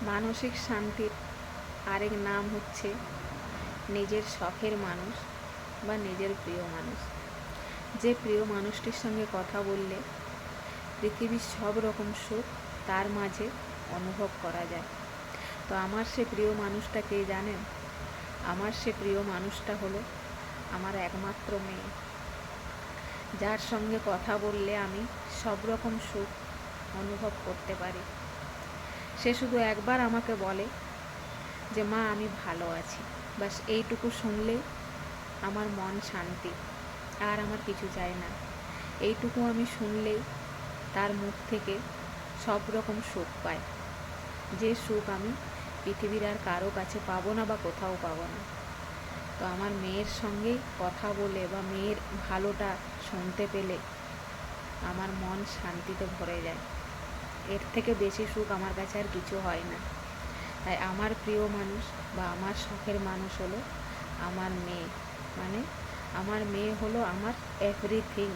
মানসিক শান্তির আরেক নাম হচ্ছে নিজের শখের মানুষ বা নিজের প্রিয় মানুষ। যে প্রিয় মানুষটির সঙ্গে কথা বললে পৃথিবীর সব রকম সুখ তার মাঝে অনুভব করা যায়। তো আমার সে প্রিয় মানুষটা কে জানেন? আমার সে প্রিয় মানুষটা হলো আমার একমাত্র মেয়ে, যার সঙ্গে কথা বললে আমি সব রকম সুখ অনুভব করতে পারি। সে শুধু একবার আমাকে বলে যে মা আমি ভালো আছি, বাস এইটুকু শুনলেই আমার মন শান্তি, আর আমার কিছু চাই না। এইটুকু আমি শুনলেই তার মুখ থেকে সব রকম সুখ পাই, যে সুখ আমি পৃথিবীর আর কারো কাছে পাবো না বা কোথাও পাবো না। তো আমার মেয়ের সঙ্গেই কথা বলে বা মেয়ের ভালোটা শুনতে পেলে আমার মন শান্তিতে ভরে যায়। এর থেকে বেশি সুখ আমার কাছে আর কিছু হয় না। তাই আমার প্রিয় মানুষ বা আমার শখের মানুষ হলো আমার মেয়ে। মানে আমার মেয়ে হলো আমার এভরিথিং।